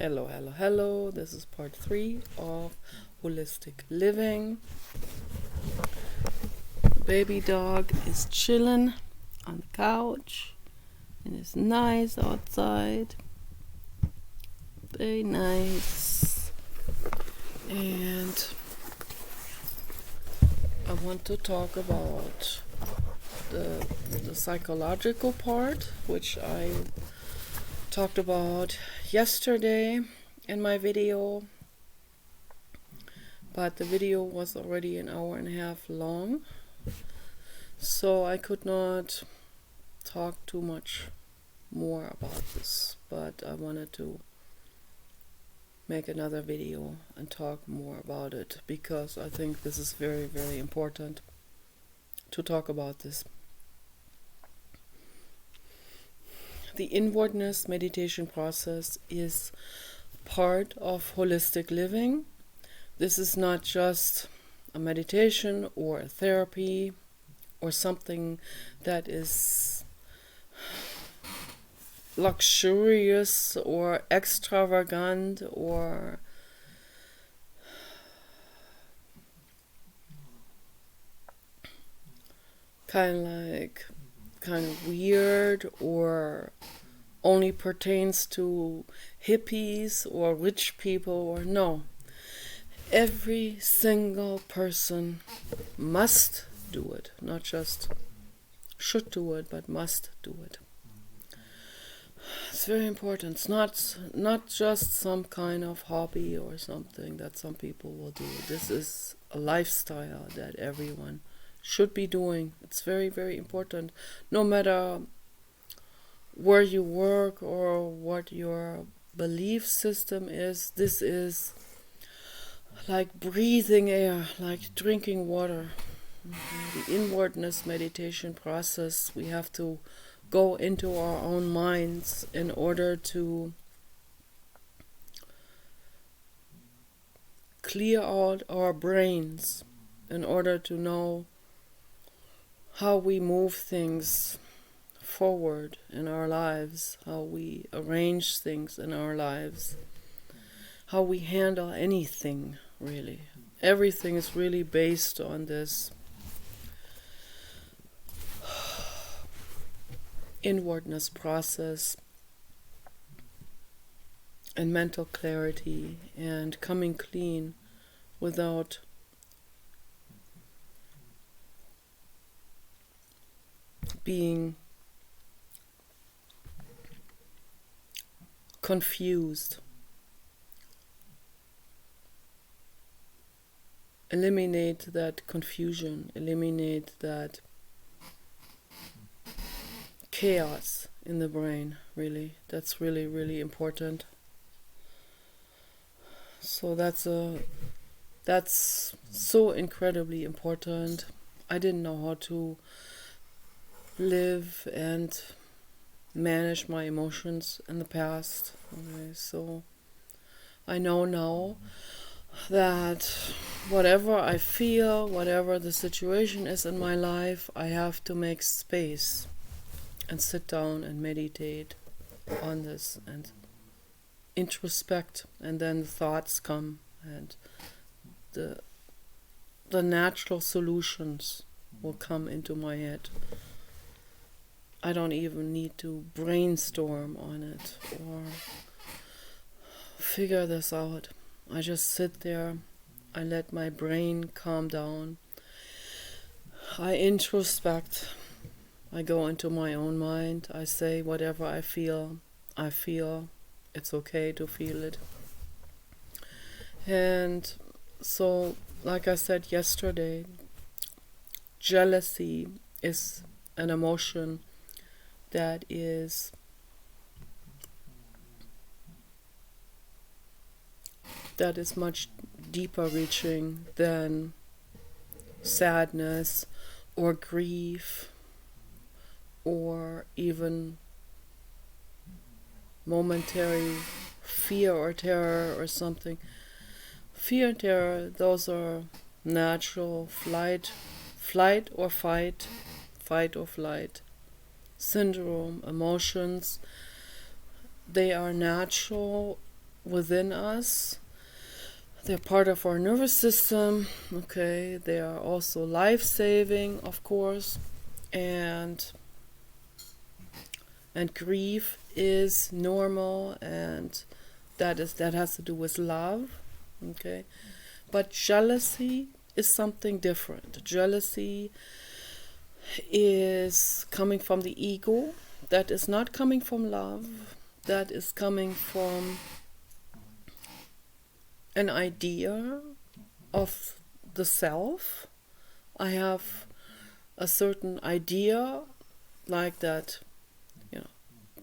Hello. This is part 3 of Holistic Living. Baby dog is chilling on the couch and it's nice outside. Very nice. And I want to talk about the psychological part, which I talked about yesterday in my video, but the video was already an hour and a half long, so I could not talk too much more about this, but I wanted to make another video and talk more about it because I think this is very, very important to talk about this. The inwardness meditation process is part of holistic living. This is not just a meditation or a therapy or something that is luxurious or extravagant or kind of weird or only pertains to hippies or rich people, or no. Every single person must do it, not just should do it, but must do it. It's very important. It's not just some kind of hobby or something that some people will do. This is a lifestyle that everyone should be doing. It's very, very important. No matter where you work or what your belief system is, this is like breathing air, like drinking water. The inwardness meditation process, we have to go into our own minds in order to clear out our brains, in order to know how we move things forward in our lives, how we arrange things in our lives, how we handle anything, really. Everything is really based on this inwardness process and mental clarity and coming clean without being confused. Eliminate that confusion, eliminate that chaos in the brain, really. That's really, really important. So that's so incredibly important. I didn't know how to live and manage my emotions in the past. Okay, so I know now that whatever I feel, whatever the situation is in my life, I have to make space and sit down and meditate on this and introspect, and then the thoughts come and the natural solutions will come into my head. I don't even need to brainstorm on it or figure this out. I just sit there, I let my brain calm down, I introspect, I go into my own mind, I say whatever I feel, it's okay to feel it. And so, like I said yesterday, jealousy is an emotion that is much deeper reaching than sadness or grief or even momentary fear or terror or something. Fear and terror, those are natural flight or fight or flight syndrome emotions. They are natural within us. They're part of our nervous system. Okay, they are also life-saving, of course, and grief is normal, and that has to do with love. Okay, but jealousy is something different. Jealousy is coming from the ego. That is not coming from love. That is coming from an idea of the self. I have a certain idea like that.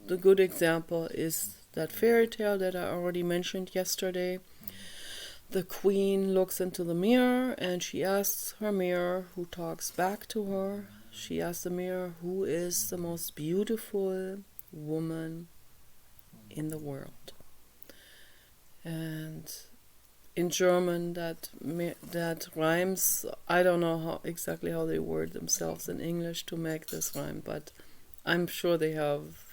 The good example is that fairy tale that I already mentioned yesterday. The queen looks into the mirror and she asks her mirror, who talks back to her. She asks the mirror, who is the most beautiful woman in the world? And in German that rhymes. I don't know exactly how they word themselves in English to make this rhyme, but I'm sure they have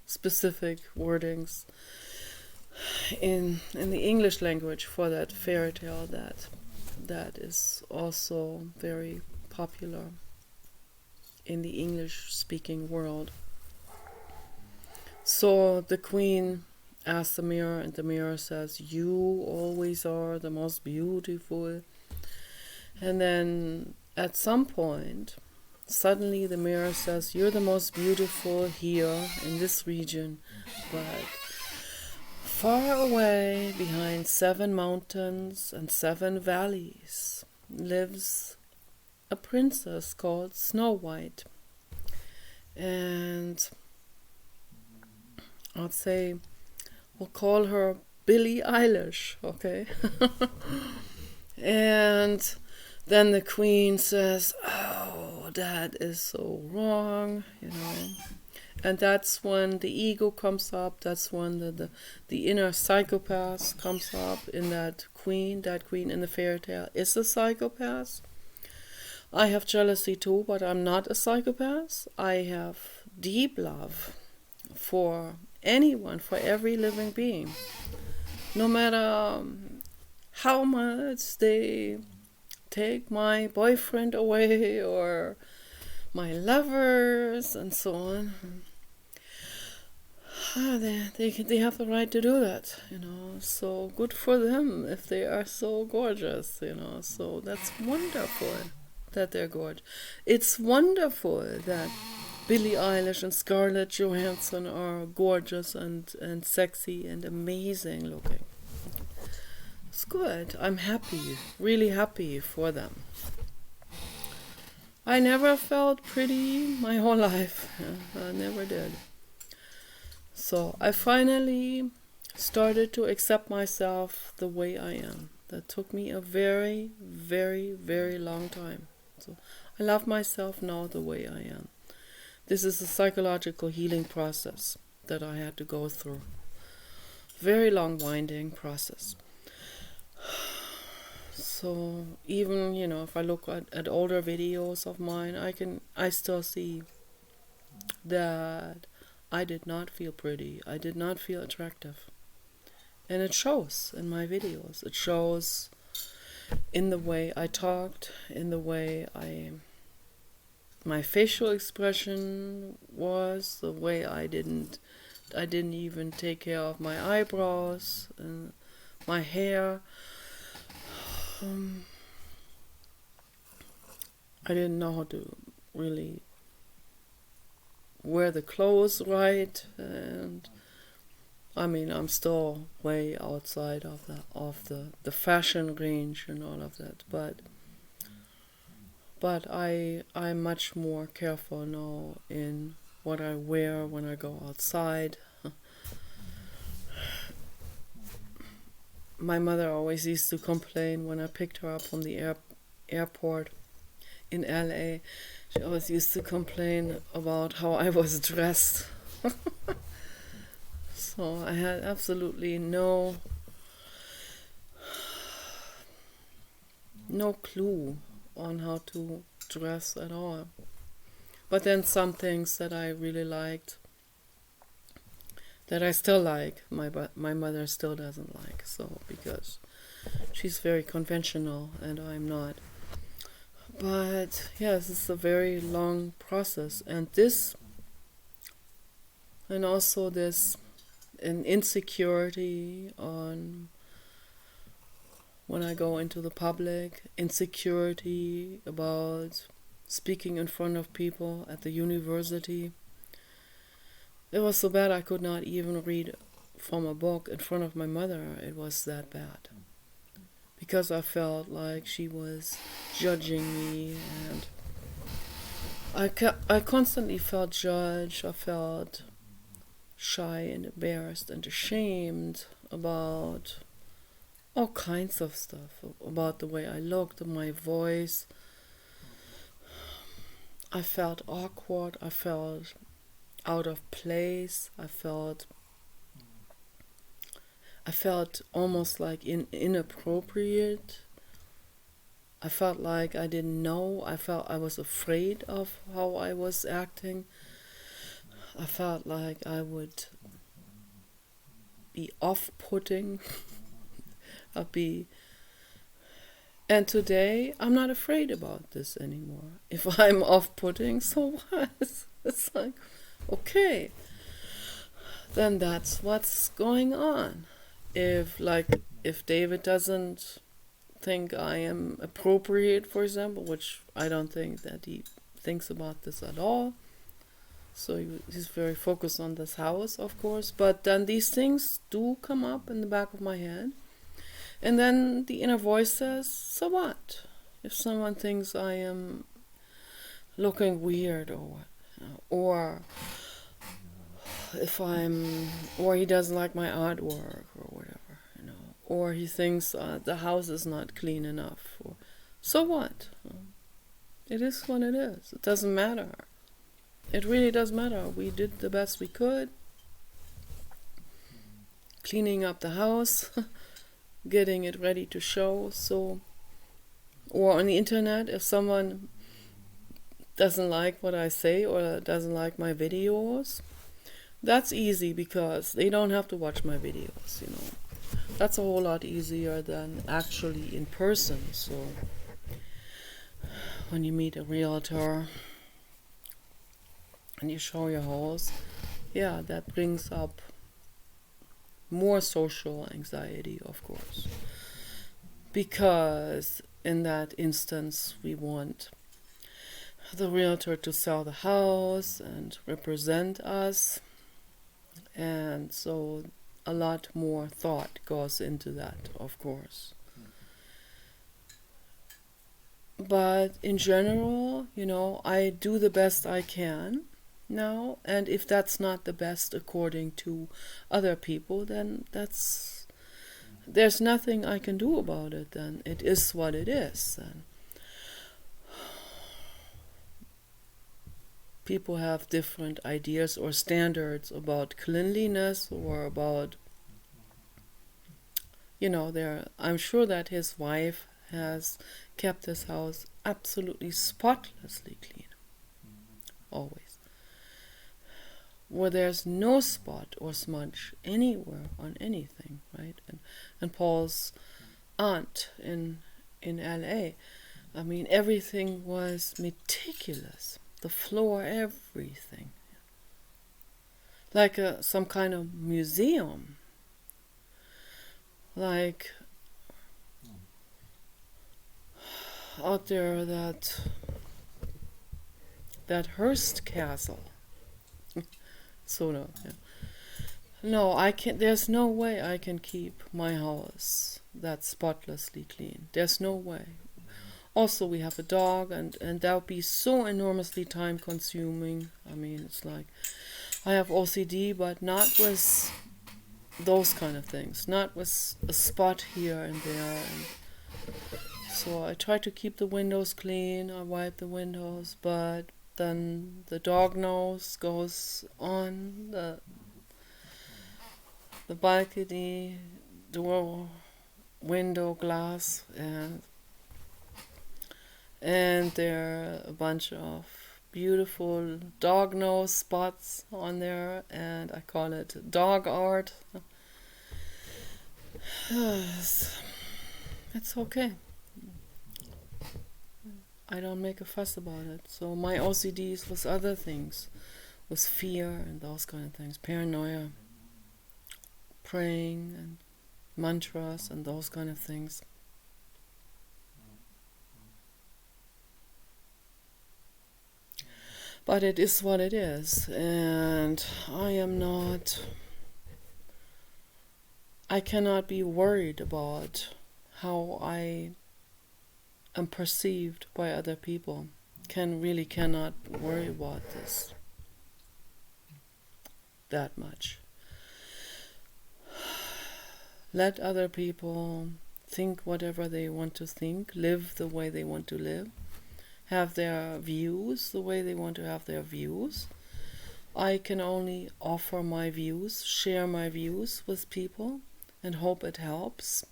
specific wordings in the English language for that fairy tale that is also very popular in the English-speaking world. So the queen asks the mirror, and the mirror says, "You always are the most beautiful." And then at some point, suddenly the mirror says, "You're the most beautiful here in this region, but far away behind 7 mountains and 7 valleys lives a princess called Snow White." And I'd say we'll call her Billie Eilish, okay? And then the queen says, "Oh, that is so wrong, And that's when the ego comes up. That's when the inner psychopath comes up in that queen. That queen in the fairy tale is a psychopath. I have jealousy too, but I'm not a psychopath. I have deep love for anyone, for every living being. No matter how much they take my boyfriend away or my lovers and so on. They have the right to do that, So good for them if they are so gorgeous, So that's wonderful that they're gorgeous. It's wonderful that Billie Eilish and Scarlett Johansson are gorgeous and sexy and amazing looking. It's good. I'm happy, really happy for them. I never felt pretty my whole life. I never did. So I finally started to accept myself the way I am. That took me a very, very, very long time. So I love myself now the way I am. This is a psychological healing process that I had to go through. Very long, winding process. So even, if I look at older videos of mine, I still see that I did not feel pretty. I did not feel attractive. And it shows in my videos. It shows in the way I talked, in the way my facial expression was, the way I didn't even take care of my eyebrows and my hair. I didn't know how to really wear the clothes right, and I'm still way outside of the fashion range and all of that, but I'm much more careful now in what I wear when I go outside. My mother always used to complain when I picked her up from the airport in LA. She always used to complain about how I was dressed. So I had absolutely no clue on how to dress at all. But then some things that I really liked that I still like. My mother still doesn't like, so because she's very conventional and I'm not. But yes, it's a very long process, and also this an insecurity on when I go into the public, insecurity about speaking in front of people at the university. It was so bad I could not even read from a book in front of my mother. It was that bad. Because I felt like she was judging me, and I constantly felt judged. I felt shy and embarrassed and ashamed about all kinds of stuff, about the way I looked, my voice. I felt awkward. I felt out of place. I felt almost like inappropriate. I felt like I didn't know. I felt I was afraid of how I was acting. I felt like I would be off-putting. And today I'm not afraid about this anymore. If I'm off-putting, so what? It's like, okay, then that's what's going on. If David doesn't think I am appropriate, for example, which I don't think that he thinks about this at all, so he's very focused on this house, of course, but then these things do come up in the back of my head, and then the inner voice says, so what? If someone thinks I am looking weird or what, or or he doesn't like my artwork or whatever, or he thinks the house is not clean enough, so what? It is what it is. It doesn't matter. It really does matter. We did the best we could, cleaning up the house, getting it ready to show. So, or on the internet, if someone doesn't like what I say or doesn't like my videos, that's easy because they don't have to watch my videos, That's a whole lot easier than actually in person. So when you meet a realtor and you show your house, yeah, that brings up more social anxiety, of course. Because in that instance, we want the realtor to sell the house and represent us. And so a lot more thought goes into that, of course. But in general, I do the best I can now. And if that's not the best according to other people, then there's nothing I can do about it. Then it is what it is. And people have different ideas or standards about cleanliness or about, I'm sure that his wife has kept his house absolutely spotlessly clean. Always. Where there's no spot or smudge anywhere on anything, right? And Paul's aunt in LA, everything was meticulous. The floor, everything. Like some kind of museum. Like out there that Hearst Castle. Sort of, yeah. No, I can't. There's no way I can keep my house that spotlessly clean. There's no way. Also, we have a dog, and that would be so enormously time consuming. It's like I have OCD, but not with those kind of things. Not with a spot here and there. And so I try to keep the windows clean. I wipe the windows, but then the dog nose goes on the balcony, door, window, glass, and there are a bunch of beautiful dog nose spots on there, and I call it dog art. It's okay. I don't make a fuss about it. So my OCDs was other things, was fear and those kind of things, paranoia, praying and mantras and those kind of things. But it is what it is, and I cannot be worried about how I am perceived by other people. Cannot worry about this that much. Let other people think whatever they want to think, live the way they want to live, have their views the way they want to have their views. I can only offer my views, share my views with people, and hope it helps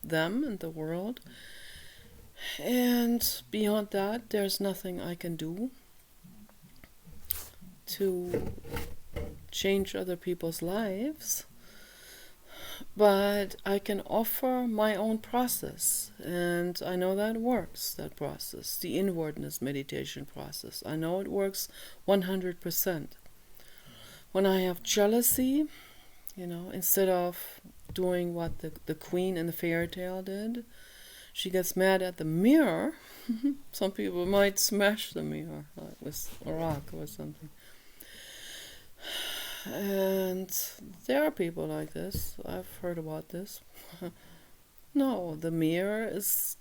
them and the world. And beyond that, there's nothing I can do to change other people's lives. But I can offer my own process, and I know that works, that process, the inwardness meditation process. I know it works 100%. When I have jealousy, instead of doing what the queen in the fairy tale did, she gets mad at the mirror. Some people might smash the mirror with a rock or something. And there are people like this. I've heard about this. No, the mirror is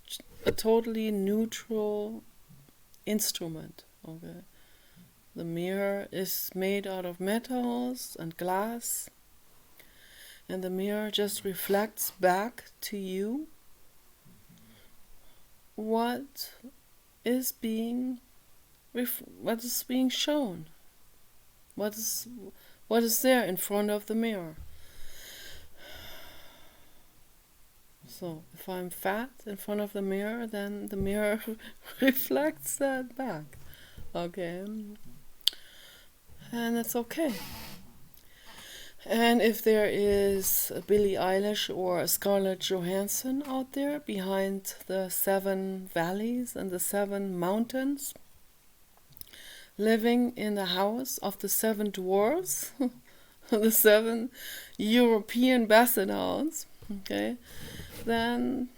a totally neutral instrument. Okay, the mirror is made out of metals and glass, and the mirror just reflects back to you what is being shown. What is there in front of the mirror? So if I'm fat in front of the mirror, then the mirror reflects that back. Okay? And it's okay. And if there is a Billie Eilish or a Scarlett Johansson out there behind the 7 valleys and the 7 mountains, living in the house of the 7 dwarves, the 7 European basset hounds, okay, then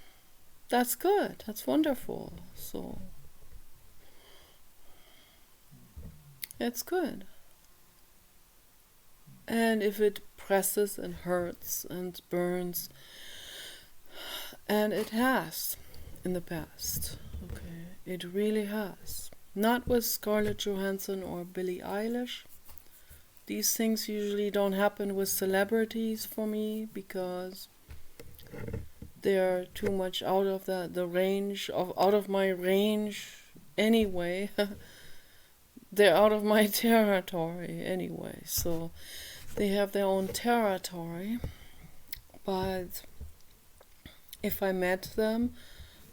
that's good, that's wonderful. So it's good. And if it presses and hurts and burns, and it has in the past, okay, it really has. Not with Scarlett Johansson or Billie Eilish. These things usually don't happen with celebrities for me because they're too much out of out of my range anyway. They're out of my territory anyway, so they have their own territory. But if I met them,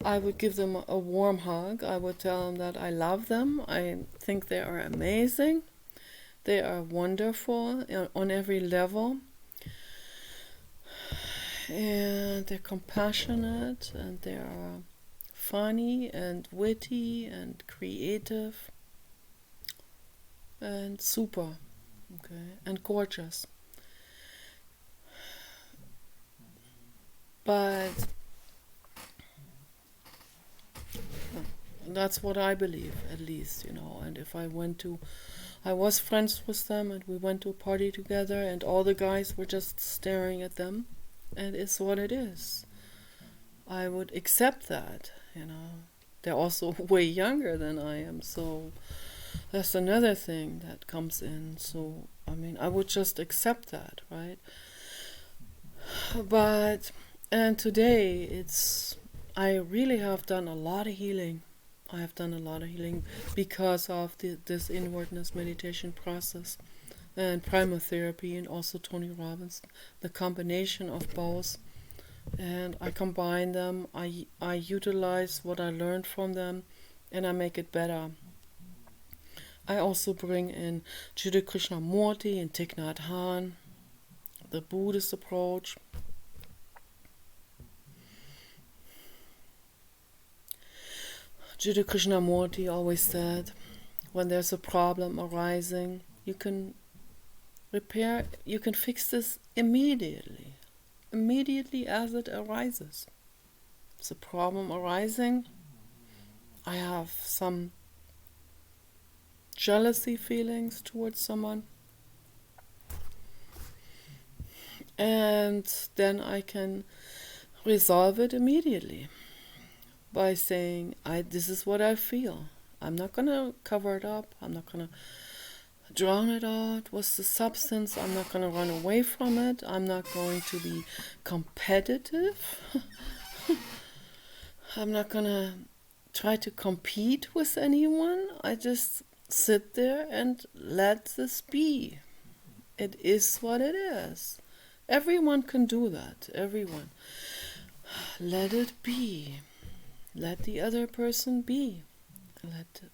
I would give them a warm hug. I would tell them that I love them. I think they are amazing. They are wonderful on every level. And they're compassionate, and they are funny and witty and creative and super, okay, and gorgeous. But that's what I believe, at least, and if I was friends with them, and we went to a party together, and all the guys were just staring at them, and it's what it is. I would accept that, They're also way younger than I am, so that's another thing that comes in. So, I would just accept that, right? And today, I really have done a lot of healing. I have done a lot of healing because of this inwardness meditation process and primotherapy, and also Tony Robbins, the combination of both. And I combine them, I utilize what I learned from them, and I make it better. I also bring in Jiddu Krishnamurti and Thich Nhat Hanh, the Buddhist approach. Jiddu Krishnamurti always said, when there's a problem arising, you can fix this immediately as it arises. It's a problem arising. I have some jealousy feelings towards someone, and then I can resolve it immediately by saying, this is what I feel. I'm not going to cover it up. I'm not going to drown it out. What's the substance? I'm not going to run away from it. I'm not going to be competitive. I'm not going to try to compete with anyone. I just sit there and let this be. It is what it is. Everyone can do that. Everyone. Let it be. Let the other person be. Let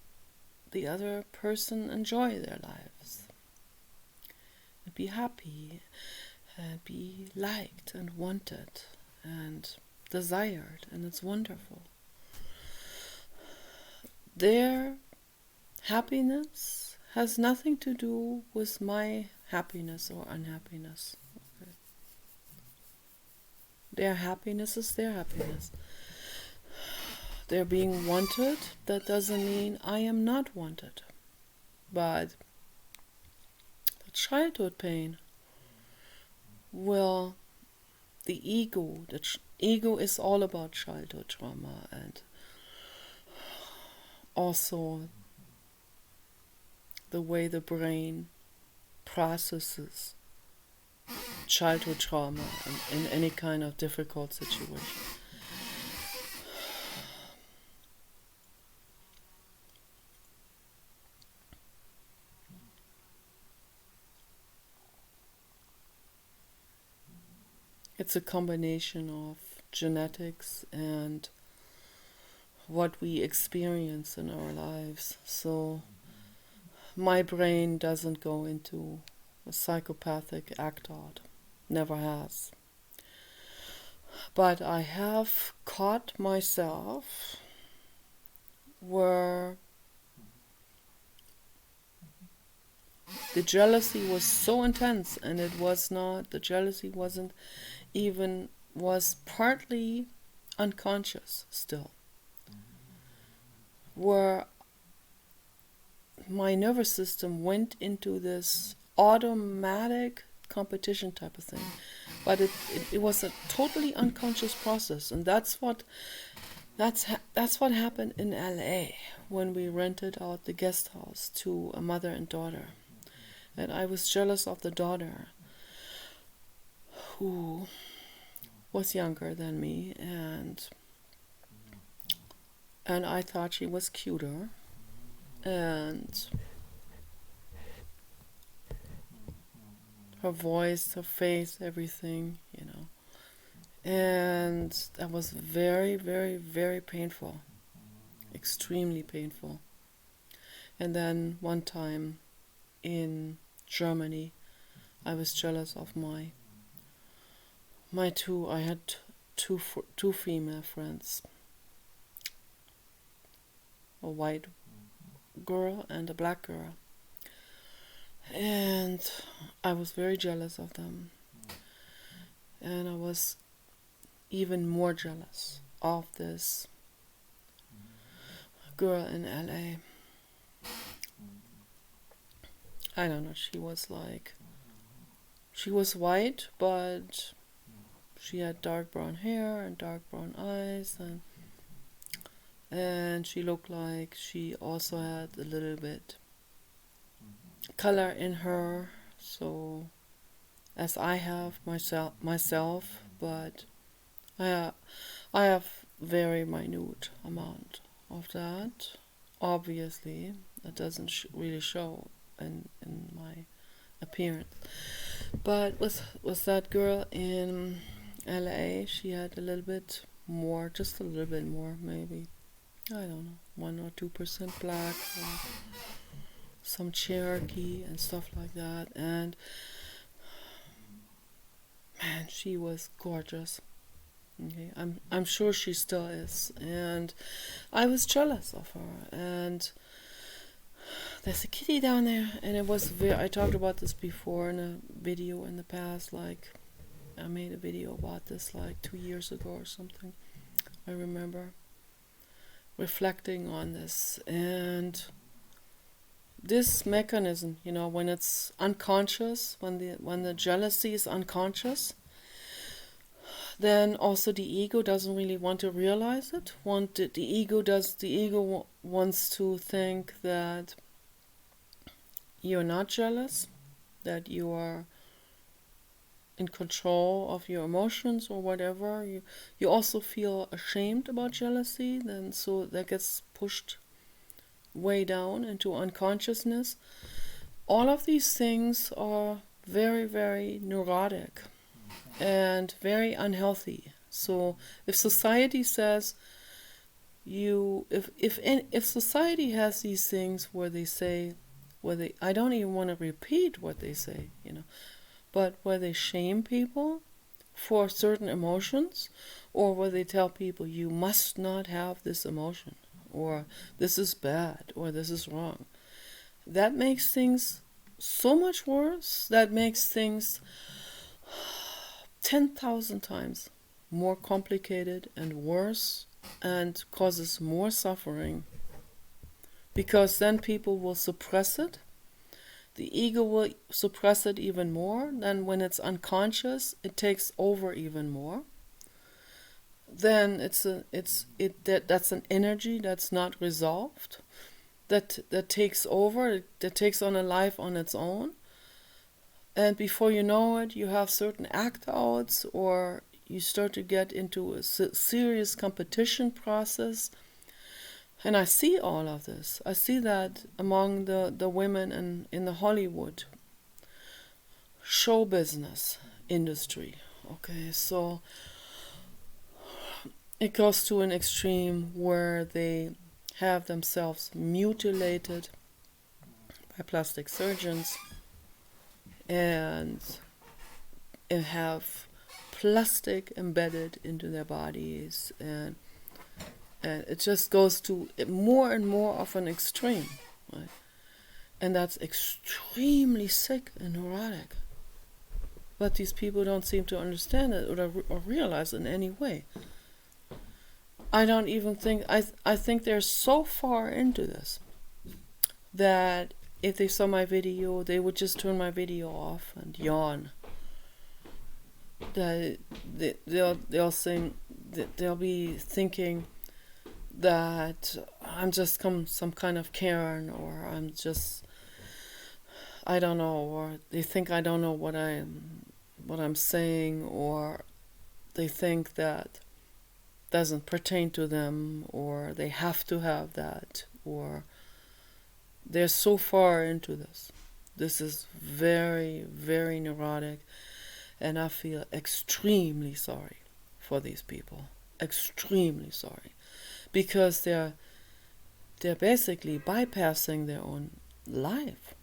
the other person enjoy their lives. And be happy. And be liked and wanted. And desired. And it's wonderful. Their happiness has nothing to do with my happiness or unhappiness. Okay. Their happiness is their happiness. They're being wanted. That doesn't mean I am not wanted. But the childhood pain will, the ego is all about childhood trauma, and also the way the brain processes childhood trauma in any kind of difficult situation. It's a combination of genetics and what we experience in our lives. So my brain doesn't go into a psychopathic act out. Never has. But I have caught myself where the jealousy was so intense, and the jealousy was partly unconscious still. Where my nervous system went into this automatic competition type of thing. But it was a totally unconscious process, and that's what happened in LA when we rented out the guest house to a mother and daughter. And I was jealous of the daughter, who was younger than me, and I thought she was cuter, and her voice, her face, everything, and that was very, very, very painful, extremely painful. And then one time in Germany, I was jealous of I had two female friends, a white girl and a black girl, and I was very jealous of them, and I was even more jealous of this girl in LA. I don't know, she was white, but she had dark brown hair and dark brown eyes, and she looked like she also had a little bit color in her, so as I have myself, but I have very minute amount of that. Obviously, it doesn't really show in my appearance. But with that girl in LA, she had a little bit more, just a little bit more, maybe, I don't know, 1 or 2% black, or some Cherokee and stuff like that. And man, she was gorgeous. Okay, I'm sure she still is, and I was jealous of her. And there's a kitty down there, and it was I talked about this before in a video in the past. Like, I made a video about this like 2 years ago or something. I remember reflecting on this, and this mechanism, when it's unconscious, when the jealousy is unconscious, then also the ego doesn't really want to realize it. The ego wants to think that you're not jealous, that you are in control of your emotions or whatever. You also feel ashamed about jealousy, then so that gets pushed way down into unconsciousness. All of these things are very, very neurotic and very unhealthy. So if society says if society has these things where they say, I don't even want to repeat what they say, but where they shame people for certain emotions, or where they tell people you must not have this emotion, or this is bad, or this is wrong, that makes things so much worse. That makes things 10,000 times more complicated and worse, and causes more suffering, because then people will suppress it. The ego will suppress it even more. Then when it's unconscious, it takes over even more. Then that's an energy that's not resolved, that takes over, that takes on a life on its own. And before you know it, you have certain act outs, or you start to get into a serious competition process. And I see all of this. I see that among the women in the Hollywood show business industry. Okay, so it goes to an extreme where they have themselves mutilated by plastic surgeons, and have plastic embedded into their bodies, and it just goes to more and more of an extreme, right? And that's extremely sick and neurotic. But these people don't seem to understand it or realize it in any way. I don't even think, I think they're so far into this that if they saw my video, they would just turn my video off and yawn. That they'll be thinking that I'm just some kind of Karen, or I'm just, I don't know, or they think I don't know what I'm saying, or they think that doesn't pertain to them, or they have to have that, or they're so far into this. This is very, very neurotic, and I feel extremely sorry for these people. Extremely sorry. Because they're basically bypassing their own life.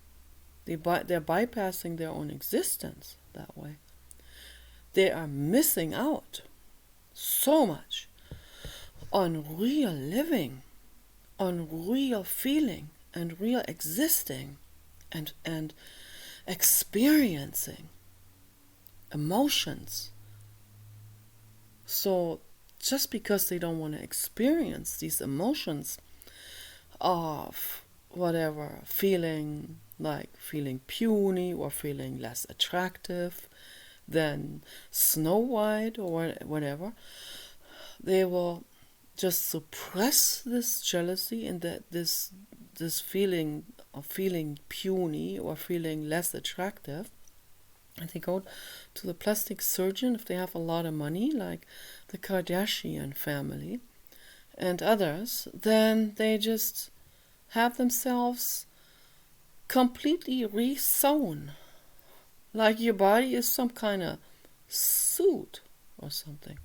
They're bypassing their own existence that way. They are missing out so much on real living, on real feeling, and real existing, and experiencing emotions. So just because they don't want to experience these emotions of whatever, feeling puny, or feeling less attractive than Snow White or whatever, they will just suppress this jealousy and this feeling of feeling puny or feeling less attractive. And they go to the plastic surgeon if they have a lot of money, like the Kardashian family and others. Then they just have themselves completely re-sewn, like your body is some kind of suit or something.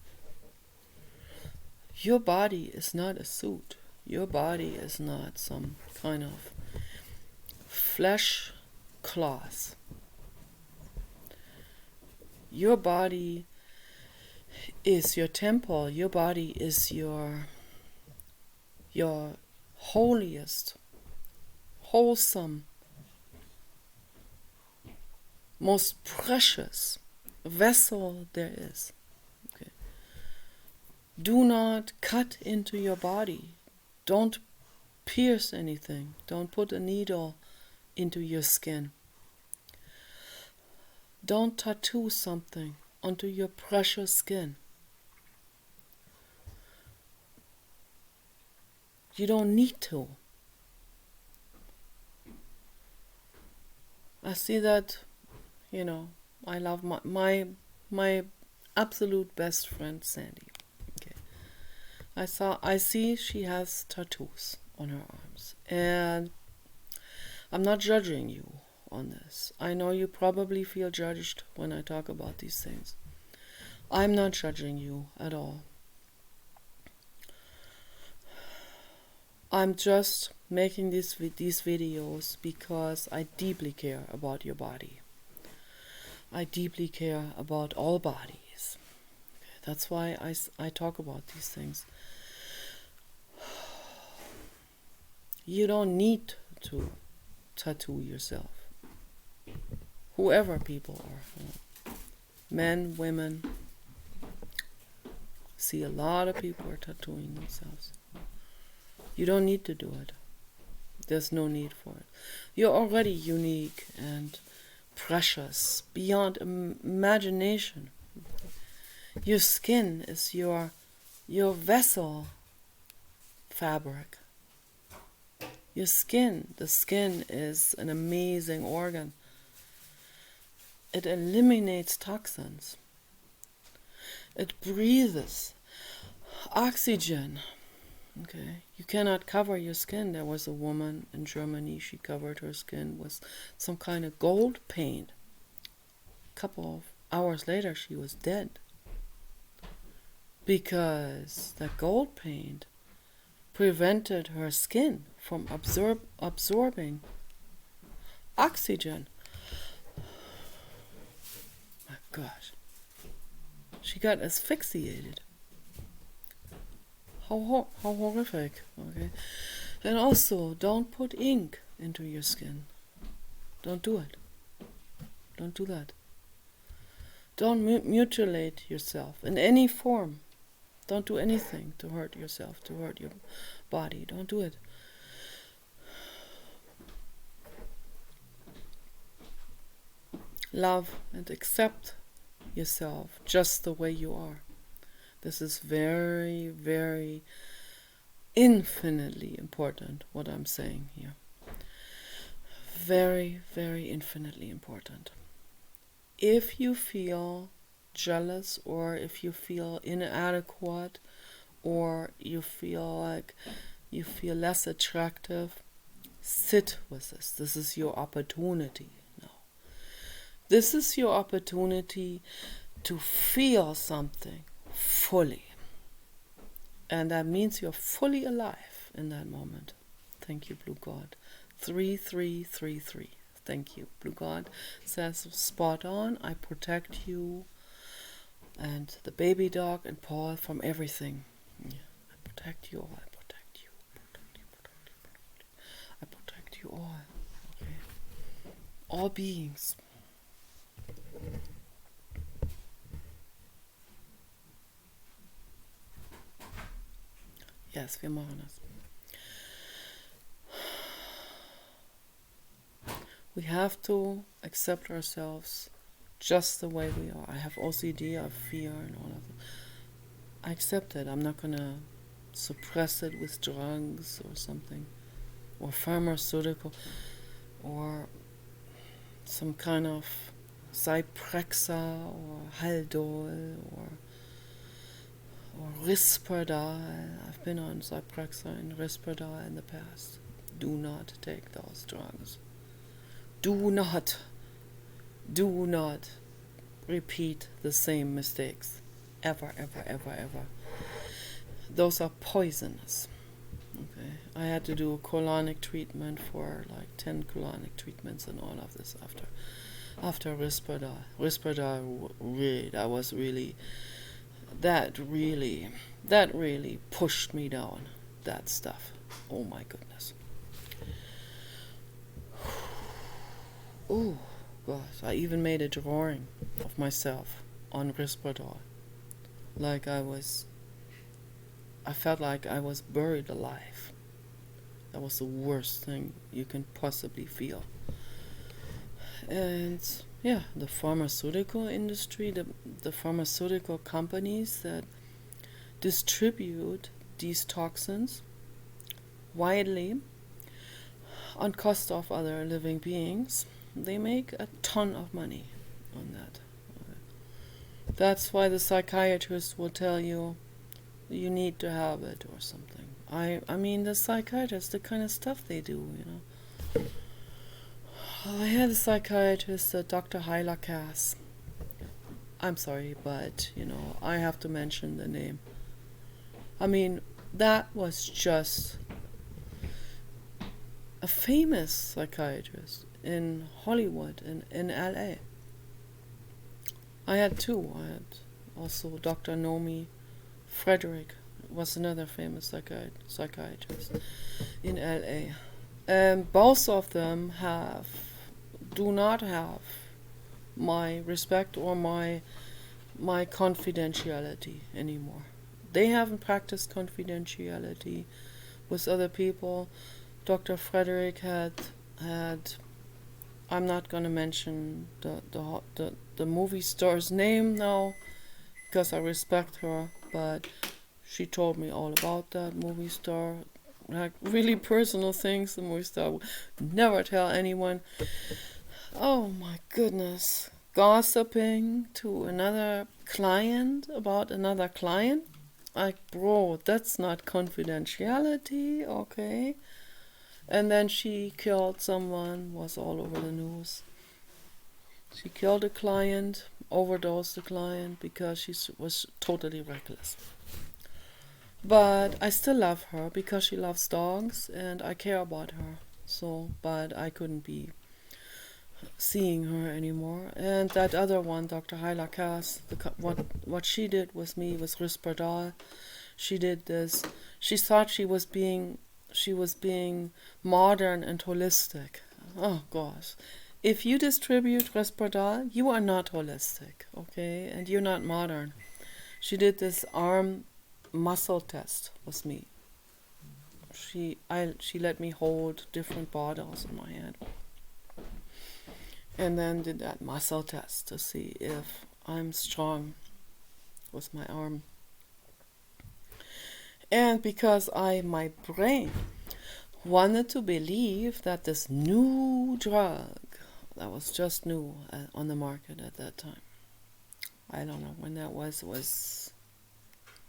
Your body is not a suit. Your body is not some kind of flesh cloth. Your body is your temple. Your body is your holiest, wholesome, most precious vessel there is. Okay. Do not cut into your body. Don't pierce anything. Don't put a needle into your skin. Don't tattoo something onto your precious skin. You don't need to. I see that, I love my absolute best friend Sandy. Okay. I see she has tattoos on her arms, and I'm not judging you on this. I know you probably feel judged when I talk about these things. I'm not judging you at all. I'm just making these videos because I deeply care about your body. I deeply care about all bodies. That's why I talk about these things. You don't need to tattoo yourself. Whoever people are. Men, women. See, a lot of people are tattooing themselves. You don't need to do it. There's no need for it. You're already unique and precious beyond imagination. Your skin is your vessel fabric. Your skin, the skin is an amazing organ. It eliminates toxins. It breathes oxygen. Okay, you cannot cover your skin. There was a woman in Germany, she covered her skin with some kind of gold paint. A couple of hours later, she was dead. Because that gold paint prevented her skin from absorbing oxygen. My gosh. She got asphyxiated. How horrific, okay? And also, don't put ink into your skin. Don't do it. Don't do that. Don't mutilate yourself in any form. Don't do anything to hurt yourself, to hurt your body. Don't do it. Love and accept yourself just the way you are. This is very, very infinitely important, what I'm saying here. Very, very infinitely important. If you feel jealous, or if you feel inadequate, or you feel like you feel less attractive, sit with this. This is your opportunity now. This is your opportunity to feel something fully. And that means you're fully alive in that moment. Thank you, Blue God. 3333. Thank you. Blue God says, spot on. I protect you and the baby dog and Paul from everything. Yeah. I protect you all. I protect you. I protect you all. Okay. All beings. Yes, wir machen das. We have to accept ourselves just the way we are. I have OCD, I have fear and all of that. I accept it. I'm not going to suppress it with drugs or something, or pharmaceutical, or some kind of Zyprexa or Haldol or Risperdal. I've been on Zyprexa and Risperdal in the past. Do not take those drugs. Do not repeat the same mistakes. Ever, ever, ever, ever. Those are poisonous. Okay, I had to do a colonic treatment for like 10 colonic treatments and all of this after Risperdal. Risperdal really, that really pushed me down. That stuff. Oh my goodness. Oh gosh, I even made a drawing of myself on Risperdal. Like I felt like I was buried alive. That was the worst thing you can possibly feel. And yeah, the pharmaceutical industry, the pharmaceutical companies that distribute these toxins widely on cost of other living beings, they make a ton of money on that. That's why the psychiatrist will tell you need to have it or something. I mean, the psychiatrists, the kind of stuff they do, I had a psychiatrist, Dr. Hyla Cass. I'm sorry, but, I have to mention the name. I mean, that was just a famous psychiatrist in Hollywood, in LA. I had two. I had also Dr. Nomi Frederick, was another famous psychiatrist in LA. And both of them do not have my respect or my confidentiality anymore. They haven't practiced confidentiality with other people. Dr. Frederick had I'm not going to mention the movie star's name now because I respect her, but she told me all about that movie star, like really personal things. The movie star would never tell anyone. Oh my goodness. Gossiping to another client about another client? Like, bro, that's not confidentiality, okay? And then she killed someone, was all over the news. She killed a client, overdosed the client because she was totally reckless. But I still love her because she loves dogs and I care about her. So, but I couldn't be seeing her anymore. And that other one, Dr. Hyla Cass, what she did with me was Risperdal. She did this. She thought she was being modern and holistic. Oh gosh. If you distribute Risperdal, you are not holistic, okay? And you're not modern. She did this arm muscle test with me. She let me hold different bottles in my hand. And then did that muscle test to see if I'm strong with my arm. And because my brain wanted to believe that this new drug that was just new on the market at that time, I don't know when that was, it was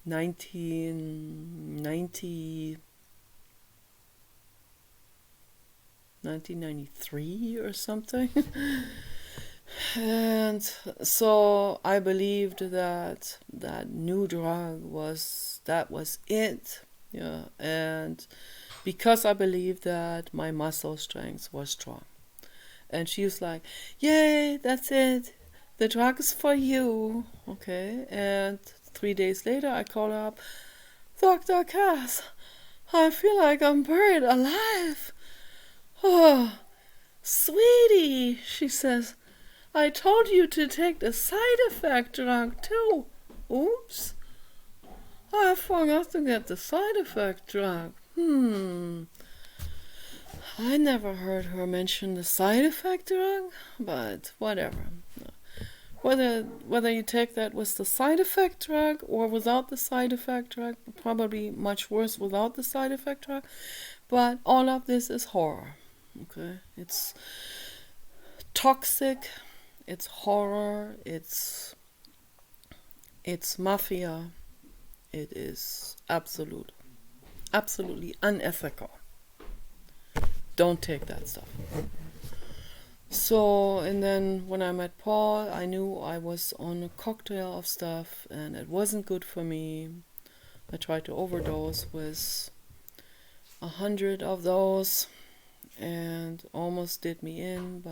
1993 or something. And so I believed that new drug was it. Yeah. And because I believed that, my muscle strength was strong. And she was like, yay, that's it. The drug is for you. Okay. And 3 days later, I call her up. Dr. Cass, I feel like I'm buried alive. Oh, sweetie, she says, I told you to take the side effect drug too. Oops. I forgot to get the side effect drug. I never heard her mention the side effect drug, but whatever. Whether you take that with the side effect drug or without the side effect drug, probably much worse without the side effect drug, but all of this is horror. Okay? It's toxic, it's horror, it's mafia, it is absolutely unethical. Don't take that stuff. So, and then when I met Paul, I knew I was on a cocktail of stuff and it wasn't good for me. I tried to overdose with 100 of those, and almost did me in,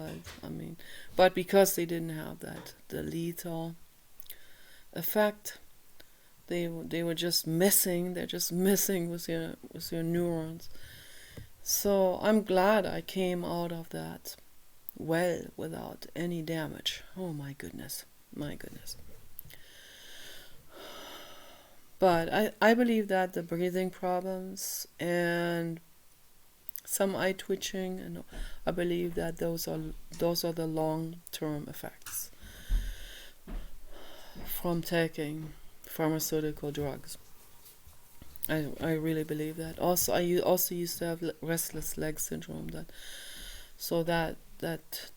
but because they didn't have the lethal effect, they were just messing. They're just messing with your neurons. So I'm glad I came out of that well without any damage. Oh my goodness. But I believe that the breathing problems and some eye twitching, and I believe that those are the long-term effects from taking pharmaceutical drugs. I really believe that. Also, I also used to have restless leg syndrome, that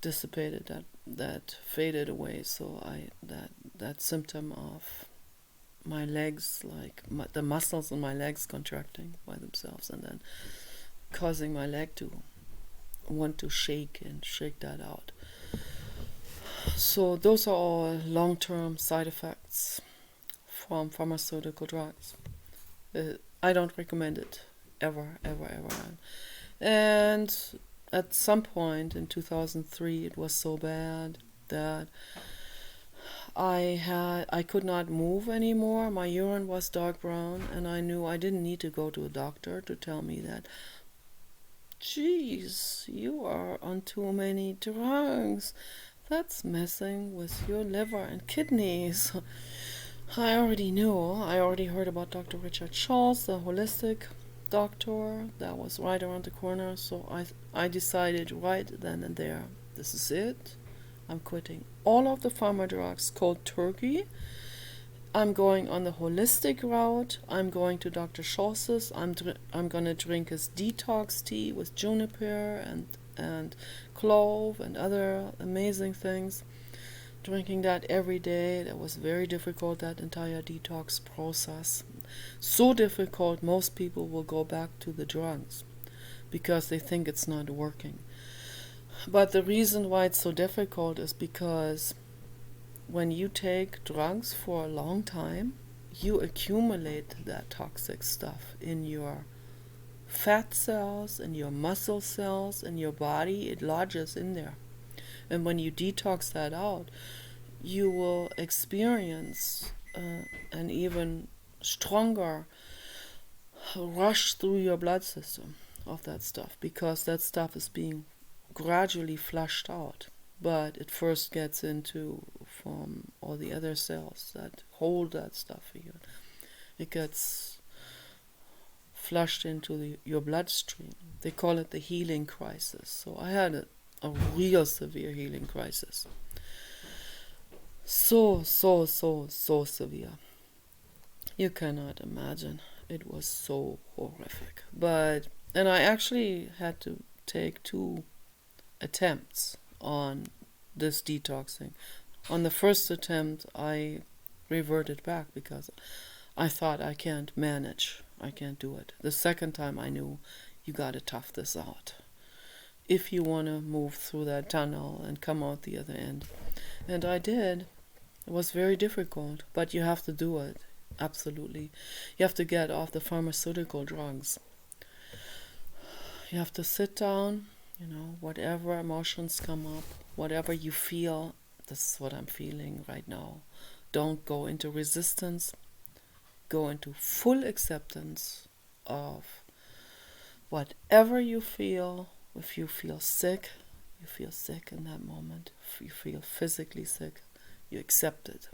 dissipated, that faded away. So that symptom of my legs, like the muscles in my legs contracting by themselves, and then causing my leg to want to shake that out. So those are all long-term side effects from pharmaceutical drugs. I don't recommend it ever. And at some point in 2003, it was so bad that I could not move anymore. My urine was dark brown, and I knew I didn't need to go to a doctor to tell me that, geez, you are on too many drugs. That's messing with your liver and kidneys. I already knew. I already heard about Dr. Richard Schultz, the holistic doctor that was right around the corner. So I decided right then and there, this is it. I'm quitting all of the pharma drugs cold turkey. I'm going on the holistic route. I'm going to Dr. Schultz's. I'm going to drink his detox tea with juniper and clove and other amazing things. Drinking that every day. That was very difficult, that entire detox process. So difficult, most people will go back to the drugs because they think it's not working. But the reason why it's so difficult is because when you take drugs for a long time, you accumulate that toxic stuff in your fat cells, in your muscle cells, in your body. It lodges in there. And when you detox that out, you will experience an even stronger rush through your blood system of that stuff, because that stuff is being gradually flushed out. But it first gets into from all the other cells that hold that stuff here. It gets flushed into your bloodstream. They call it the healing crisis. So I had a real severe healing crisis. So severe. You cannot imagine. It was so horrific. And I actually had to take 2 attempts on this detoxing. On the first attempt, I reverted back because I thought I can't manage. I can't do it. The second time I knew you gotta tough this out if you want to move through that tunnel and come out the other end. And I did. It was very difficult, but you have to do it. Absolutely. You have to get off the pharmaceutical drugs. You have to sit down, whatever emotions come up, whatever you feel, this is what I'm feeling right now. Don't go into resistance. Go into full acceptance of whatever you feel. If you feel sick, you feel sick in that moment. If you feel physically sick, you accept it.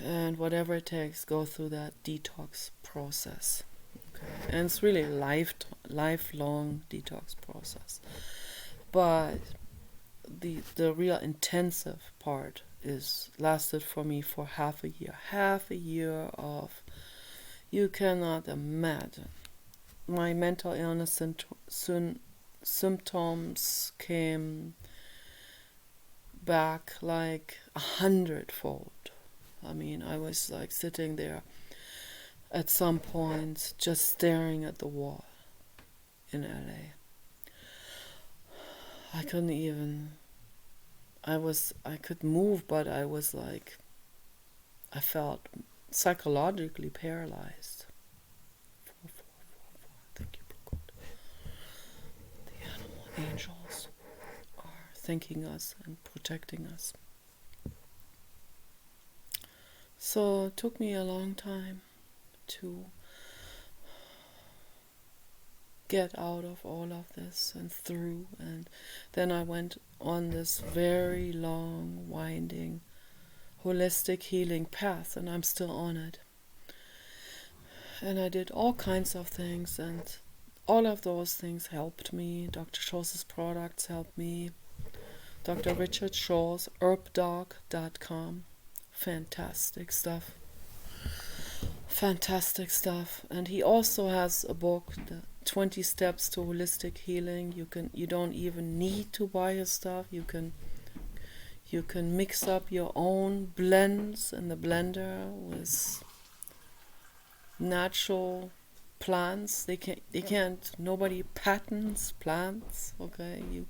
And whatever it takes, go through that detox process. Okay. And it's really lifelong detox process. But the real intensive part lasted for me for half a year. Half a year of, you cannot imagine. My mental illness symptoms came back like 100-fold. I mean, I was like sitting there at some point just staring at the wall in LA. I couldn't even, I could move, but I was like, I felt psychologically paralyzed. 4, 4, 4, 4. angels are thanking us and protecting us. So it took me a long time to get out of all of this and through, and then I went on this very long, winding, holistic healing path, and I'm still on it. And I did all kinds of things, and all of those things helped me. Dr. Scholl's products helped me. Dr. Richard Scholl's herbdoc.com. Fantastic stuff. Fantastic stuff. And he also has a book, the 20 Steps to Holistic Healing. You don't even need to buy his stuff. You can mix up your own blends in the blender with natural plants. Nobody patents plants, okay? You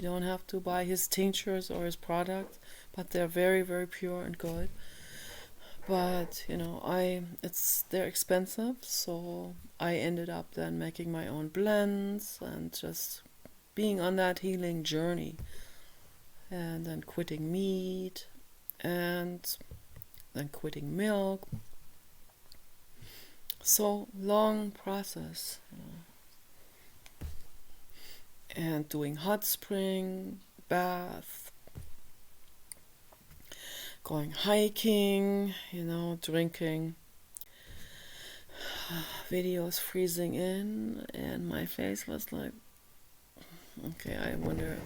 don't have to buy his tinctures or his products, but they're very, very pure and good. But they're expensive, so I ended up then making my own blends and just being on that healing journey, and then quitting meat and then quitting milk. So long process, and doing hot spring bath, going hiking, drinking. Videos freezing in, and my face was like, okay, I wonder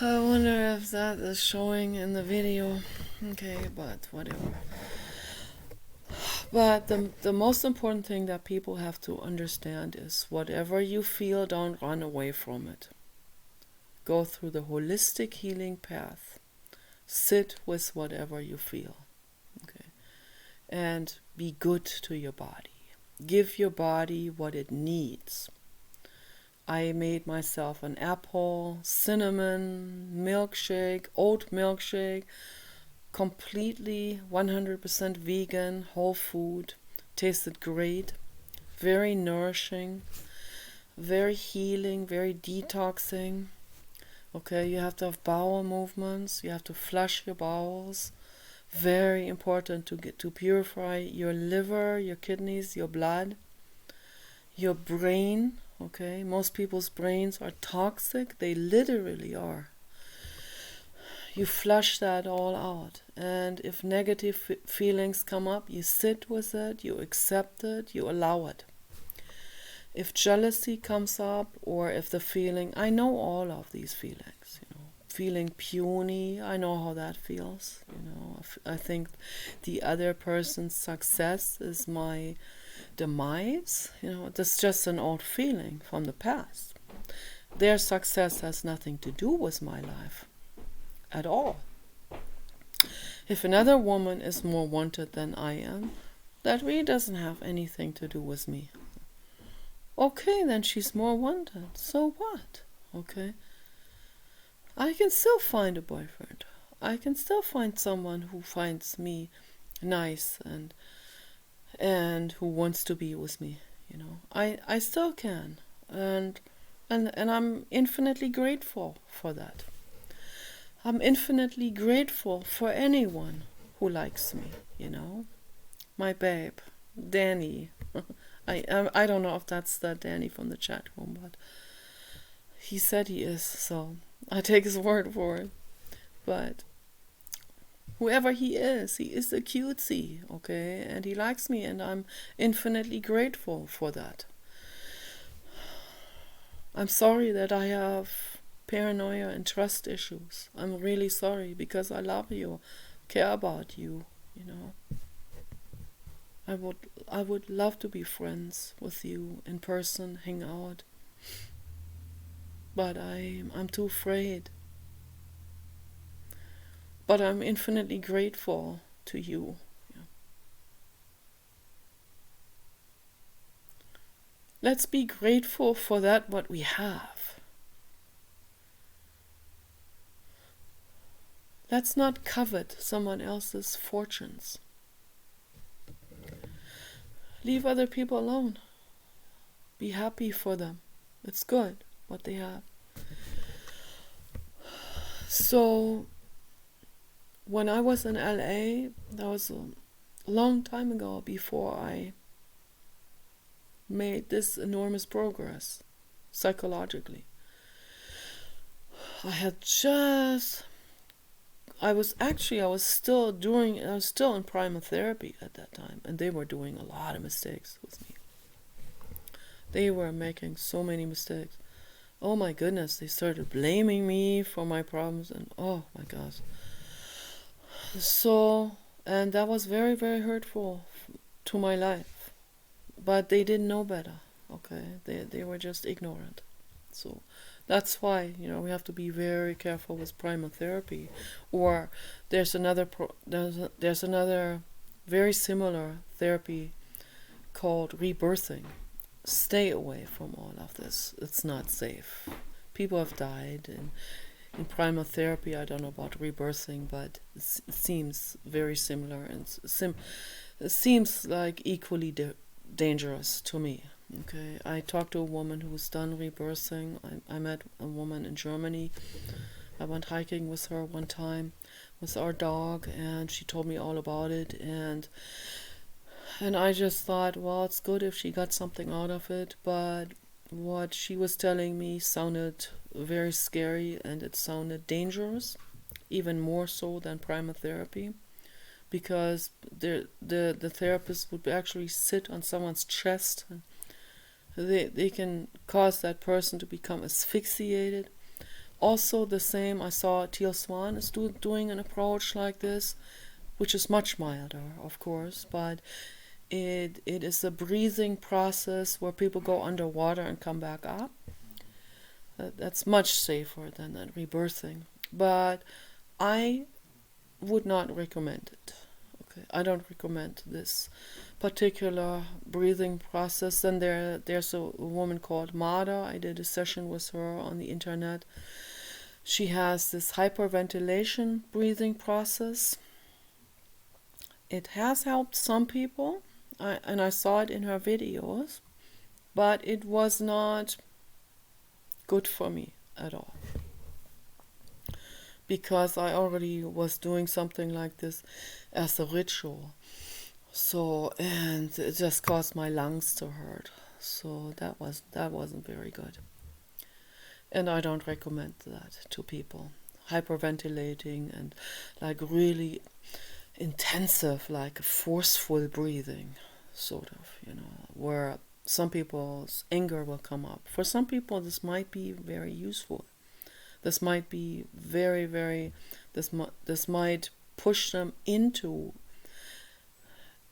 if that is showing in the video. Okay, but whatever. But the most important thing that people have to understand is whatever you feel, don't run away from it. Go through the holistic healing path. Sit with whatever you feel. Okay. And be good to your body. Give your body what it needs. I made myself an apple, cinnamon milkshake, oat milkshake, completely 100% vegan, whole food. Tasted great, very nourishing, very healing, very detoxing. Okay, you have to have bowel movements, you have to flush your bowels. Very important to purify your liver, your kidneys, your blood, your brain. Okay, most people's brains are toxic, they literally are. You flush that all out, and if negative feelings come up, you sit with it, you accept it, you allow it. If jealousy comes up, or if the feeling, I know all of these feelings, feeling puny, I know how that feels, I think the other person's success is my demise, that's just an old feeling from the past. Their success has nothing to do with my life at all. If another woman is more wanted than I am, that really doesn't have anything to do with me. Okay, then she's more wanted. So what? Okay. I can still find a boyfriend. I can still find someone who finds me nice and who wants to be with me. I still can, and I'm infinitely grateful for that. I'm infinitely grateful for anyone who likes me, My babe, Danny. I don't know if that's the Danny from the chat room, but he said he is, so I take his word for it. But whoever he is a cutesy, okay? And he likes me, and I'm infinitely grateful for that. I'm sorry that I have paranoia and trust issues. I'm really sorry, because I love you, care about you, I would love to be friends with you in person, hang out. But I'm too afraid. But I'm infinitely grateful to you. Let's be grateful for that what we have. Let's not covet someone else's fortunes. Leave other people alone. Be happy for them. It's good what they have. So when I was in LA, that was a long time ago, before I made this enormous progress psychologically. I was still in primal therapy at that time, and they were doing a lot of mistakes with me. They were making so many mistakes. Oh my goodness, they started blaming me for my problems, and oh my gosh. So, and that was very, very hurtful to my life. But they didn't know better, okay? They were just ignorant. So that's why, we have to be very careful with primal therapy. Or there's another very similar therapy called rebirthing. Stay away from all of this. It's not safe. People have died in primal therapy. I don't know about rebirthing, but it seems very similar, and it seems like equally dangerous to me. Okay, I talked to a woman who's done rebirthing. I met a woman in Germany. I went hiking with her one time with our dog, and she told me all about it, and I just thought, well, it's good if she got something out of it, but what she was telling me sounded very scary, and it sounded dangerous, even more so than primal therapy, because the therapist would actually sit on someone's chest. They can cause that person to become asphyxiated. Also the same, I saw Teal Swan is doing an approach like this, which is much milder, of course, but it is a breathing process where people go underwater and come back up. That's much safer than that rebirthing. But I would not recommend it. Okay, I don't recommend this particular breathing process. Then there's a woman called Mada. I did a session with her on the internet. She has this hyperventilation breathing process. It has helped some people, and I saw it in her videos, but it was not good for me at all, because I already was doing something like this as a ritual. So, and it just caused my lungs to hurt. So that wasn't very good. And I don't recommend that to people. Hyperventilating and like really intensive, like forceful breathing, sort of, where some people's anger will come up. For some people, this might be very useful. This might be very, very, this might push them into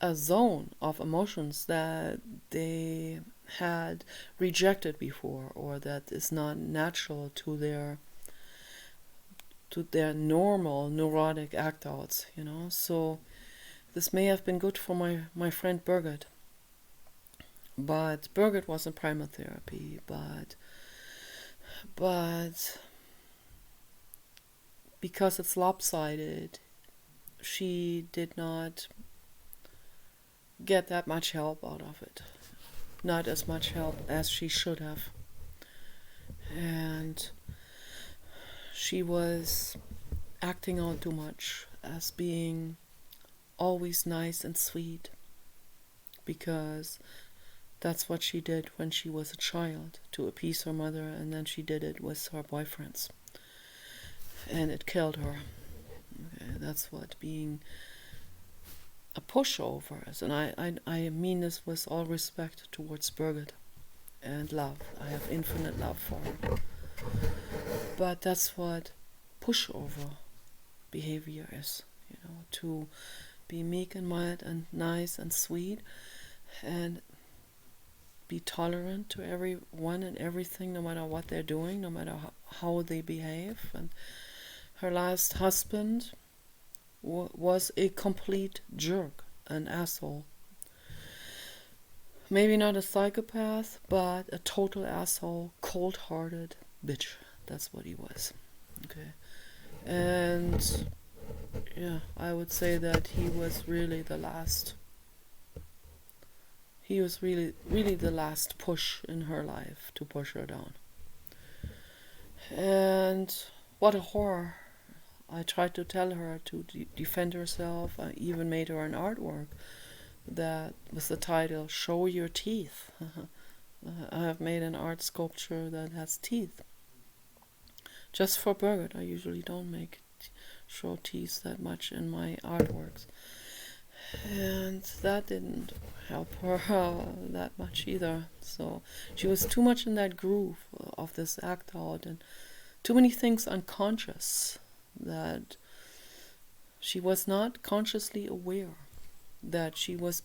a zone of emotions that they had rejected before, or that is not natural to their normal neurotic act outs, So this may have been good for my friend Birgit. But Birgit was in primal therapy, but because it's lopsided, she did not get that much help out of it. Not as much help as she should have. And she was acting out too much as being always nice and sweet, because that's what she did when she was a child, to appease her mother, and then she did it with her boyfriends. And it killed her. Okay, that's what being a pushover is. And I mean this with all respect towards Birgit and love. I have infinite love for her. But that's what pushover behavior is, to be meek and mild and nice and sweet, and be tolerant to everyone and everything, no matter what they're doing, no matter how they behave. And her last husband was a complete jerk, an asshole. Maybe not a psychopath, but a total asshole, cold-hearted bitch. That's what he was. Okay. And yeah, I would say that he was really the last. he was really, really the last push in her life to push her down. And what a horror. I tried to tell her to defend herself. I even made her an artwork that was the title, Show Your Teeth. I have made an art sculpture that has teeth. Just for Birgit. I usually don't show teeth that much in my artworks. And that didn't help her that much either. So she was too much in that groove of this act out, and too many things unconscious that she was not consciously aware that she was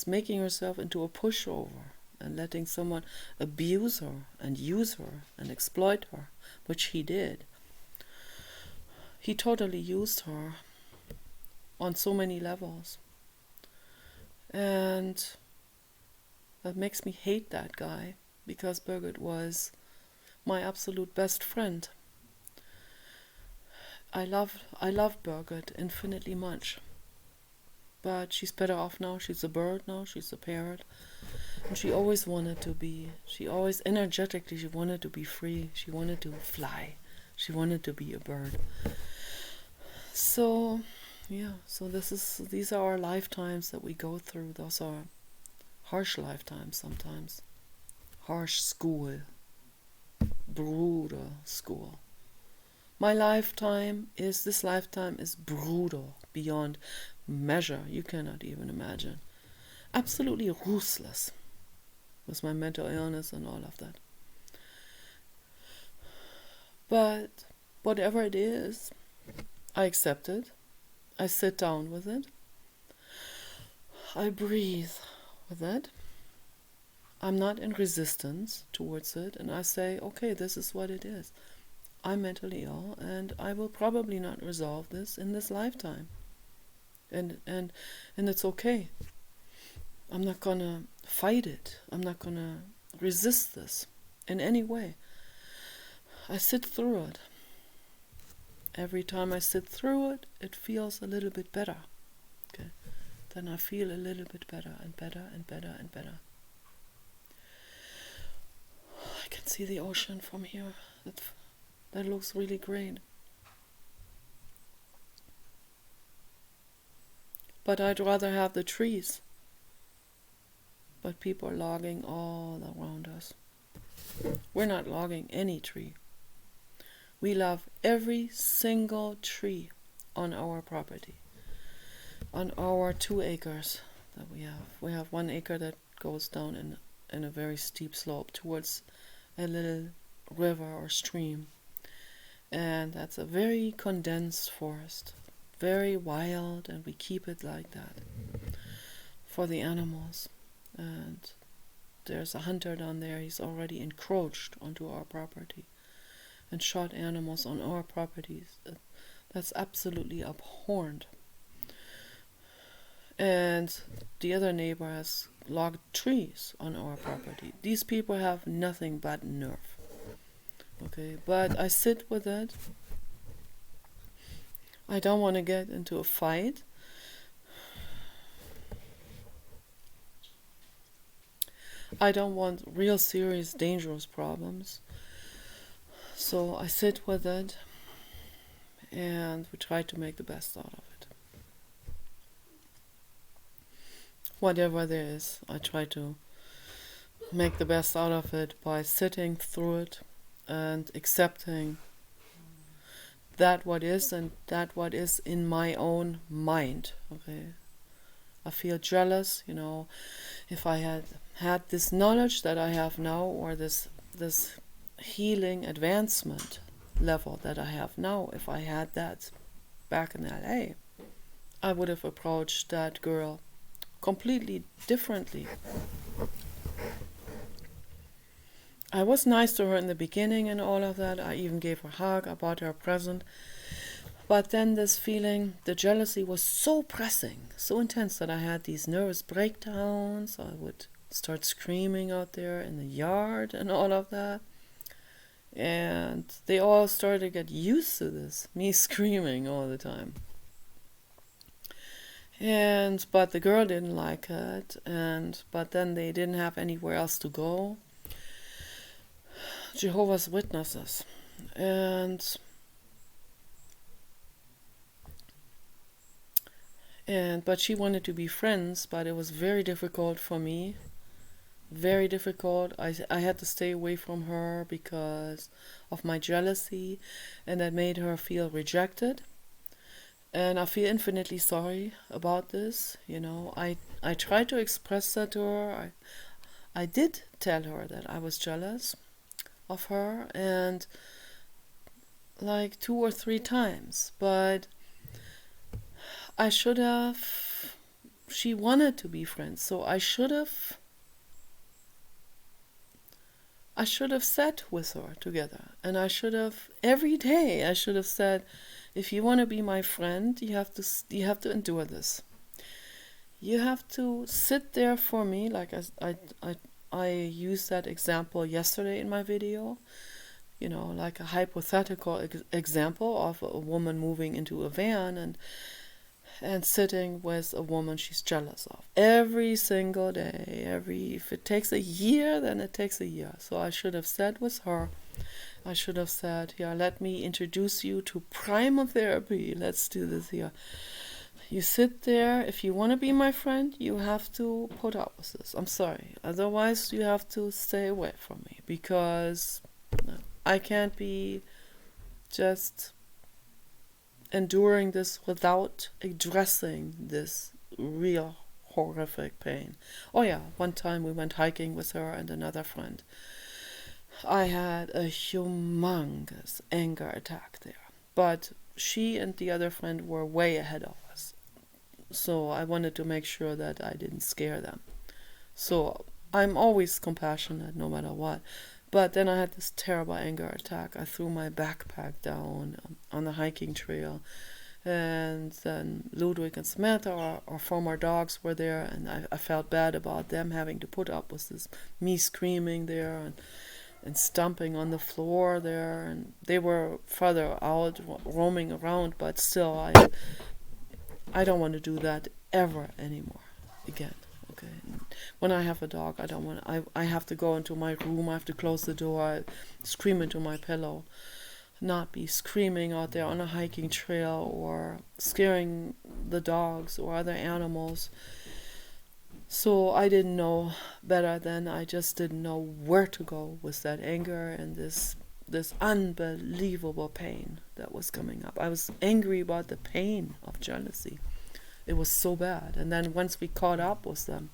making herself into a pushover and letting someone abuse her and use her and exploit her, which he did. He totally used her on so many levels. And that makes me hate that guy, because Birgit was my absolute best friend. I love Birgit infinitely much. But she's better off now. She's a bird now. She's a parrot. And she always wanted to be. She always energetically, she wanted to be free. She wanted to fly. She wanted to be a bird. So, yeah. So these are our lifetimes that we go through. Those are harsh lifetimes sometimes. Harsh school. Brutal school. This lifetime is brutal beyond measure. You cannot even imagine. Absolutely ruthless with my mental illness and all of that. But whatever it is, I accept it. I sit down with it. I breathe with it. I'm not in resistance towards it, and I say, okay, this is what it is. I'm mentally ill, and I will probably not resolve this in this lifetime. And it's okay. I'm not gonna fight it. I'm not gonna resist this in any way. I sit through it. Every time I sit through it, it feels a little bit better. Okay? Then I feel a little bit better and better and better and better. I can see the ocean from here. That looks really great. But I'd rather have the trees. But people are logging all around us. We're not logging any tree. We love every single tree on our property. On our 2 acres that we have. We have 1 acre that goes down in a very steep slope towards a little river or stream. And that's a very condensed forest. Very wild, and we keep it like that for the animals. And there's a hunter down there. He's already encroached onto our property and shot animals on our properties. That's absolutely abhorrent. And the other neighbor has logged trees on our property. These people have nothing but nerve. Okay, but I sit with it. I don't want to get into a fight. I don't want real serious, dangerous problems. So I sit with it, and we try to make the best out of it. Whatever there is, I try to make the best out of it by sitting through it and accepting that what is and that what is in my own mind. Okay, I feel jealous, if I had this knowledge that I have now, or this healing advancement level that I have now. If I had that back in LA, I would have approached that girl completely differently. I was nice to her in the beginning and all of that. I even gave her a hug. I bought her a present. But then this feeling, the jealousy was so pressing, so intense, that I had these nervous breakdowns. I would start screaming out there in the yard and all of that. And they all started to get used to this, me screaming all the time. But the girl didn't like it, but then they didn't have anywhere else to go. Jehovah's Witnesses. But she wanted to be friends, but it was very difficult for me. Very difficult. I had to stay away from her because of my jealousy, and that made her feel rejected. And I feel infinitely sorry about this. I tried to express that to her. I did tell her that I was jealous of her, and like 2 or 3 times, but I should have. She wanted to be friends, so I should have sat with her together, and I should have every day. I should have said, if you want to be my friend, you have to endure this. You have to sit there for me, like I used that example yesterday in my video. Like a hypothetical example of a woman moving into a van and sitting with a woman she's jealous of every single day. If it takes a year, then it takes a year. So I should have said with her, I should have said, yeah, let me introduce you to primal therapy. Let's do this here. You sit there. If you want to be my friend, you have to put up with this. I'm sorry. Otherwise, you have to stay away from me, because I can't be just enduring this without addressing this real horrific pain. Oh yeah, one time we went hiking with her and another friend. I had a humongous anger attack there, but she and the other friend were way ahead of us, so I wanted to make sure that I didn't scare them. So I'm always compassionate no matter what. But then I had this terrible anger attack. I threw my backpack down on the hiking trail, and then Ludwig and Samantha, our former dogs, were there, and I felt bad about them having to put up with this, me screaming there and stomping on the floor there, and they were further out roaming around, but still I don't want to do that ever anymore again. Okay. When I have a dog, I have to go into my room, I have to close the door, I scream into my pillow, not be screaming out there on a hiking trail or scaring the dogs or other animals. So I didn't know better then. I just didn't know where to go with that anger and this unbelievable pain that was coming up. I was angry about the pain of jealousy. It was so bad. And then once we caught up with them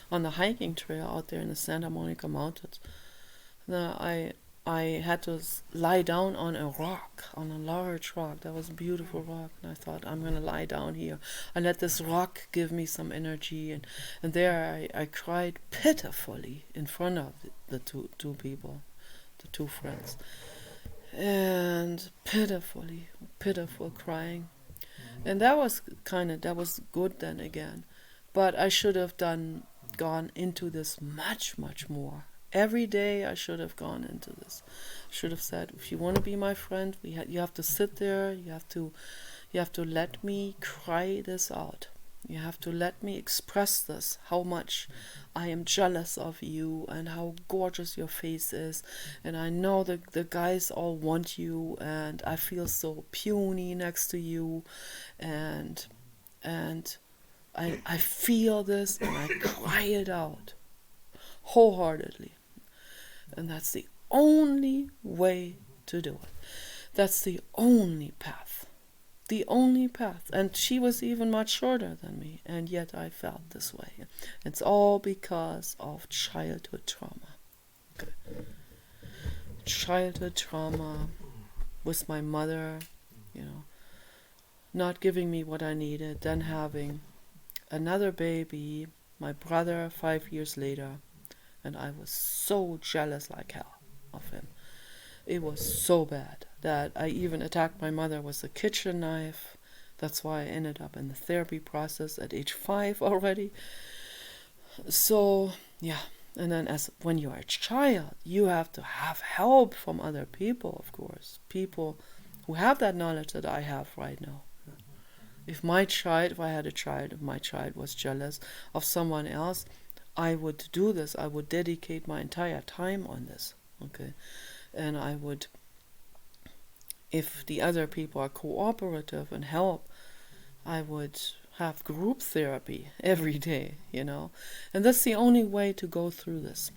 on the hiking trail out there in the Santa Monica Mountains, I had to lie down on a rock, on a large rock. That was a beautiful rock. And I thought, I'm going to lie down here and let this rock give me some energy. And there I cried pitifully in front of the two people, the two friends. And pitiful crying. And that was good then again. But I should have gone into this much, much more. Every day I should have gone into this. Should have said, if you want to be my friend, you have to sit there. You have to let me cry this out. You have to let me express this, how much I am jealous of you and how gorgeous your face is. And I know the guys all want you, and I feel so puny next to you. And I feel this, and I cry it out wholeheartedly. And that's the only way to do it. That's the only path. The only path. And she was even much shorter than me, and yet I felt this way. It's all because of childhood trauma. Okay. Childhood trauma with my mother, not giving me what I needed, then having another baby, my brother 5 years later, and I was so jealous like hell of him. It was so bad that I even attacked my mother with a kitchen knife. That's why I ended up in the therapy process at age 5 already. So, yeah. And then when you're a child, you have to have help from other people, of course. People who have that knowledge that I have right now. If I had a child, if my child was jealous of someone else, I would do this. I would dedicate my entire time on this. Okay. And I would, if the other people are cooperative and help, I would have group therapy every day, And that's the only way to go through this.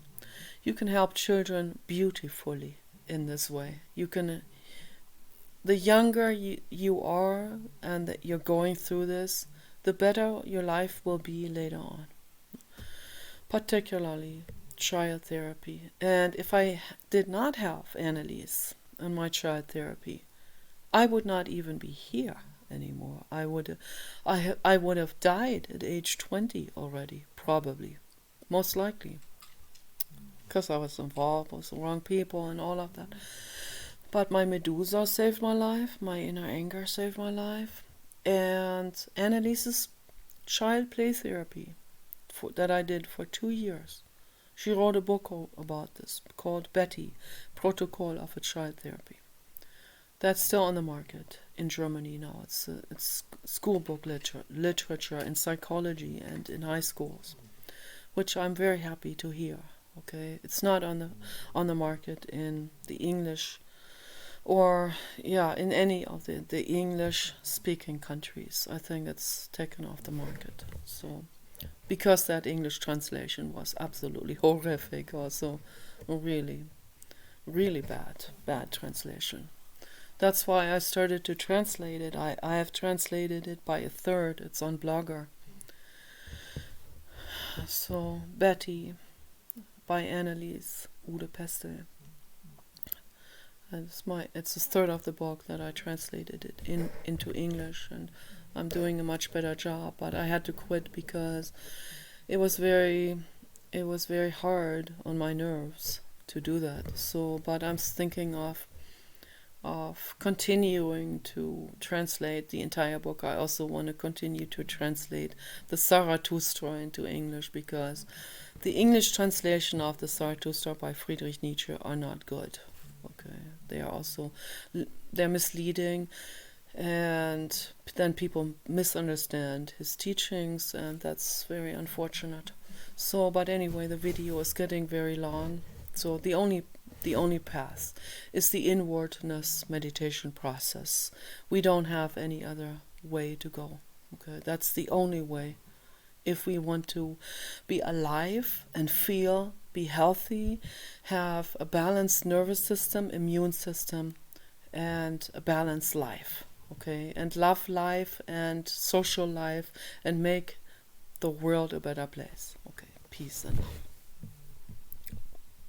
You can help children beautifully in this way. The younger you are and that you're going through this, the better your life will be later on. Particularly child therapy. And if I did not have Annalise and my child therapy, I would not even be here anymore. I would have died at age 20 already, probably, most likely, because I was involved with the wrong people and all of that. But my Medusa saved my life, my inner anger saved my life, and Annalise's child play therapy that I did for 2 years. She wrote a book about this called Betty, Protocol of a Child Therapy. That's still on the market in Germany now. It's school book literature in psychology and in high schools, which I'm very happy to hear. Okay, it's not on the market in the English or in any of the English speaking countries. I think it's taken off the market. So because that English translation was absolutely horrific, also really, really bad translation. That's why I started to translate it. I have translated it by a third. It's on Blogger. So Betty by Annalise Ude Pestel. It's a third of the book that I translated it into English, and I'm doing a much better job. But I had to quit because it was very hard on my nerves to do that. So, but I'm thinking of continuing to translate the entire book. I also want to continue to translate the Zarathustra into English, because the English translation of the Zarathustra by Friedrich Nietzsche are not good. Okay, they're misleading, and then people misunderstand his teachings, and that's very unfortunate. So, but anyway, the video is getting very long. So the only path is the inwardness meditation process. We don't have any other way to go. Okay, that's the only way. If we want to be alive and feel, be healthy, have a balanced nervous system, immune system, and a balanced life. Okay, and love life and social life and make the world a better place. Okay, peace and love.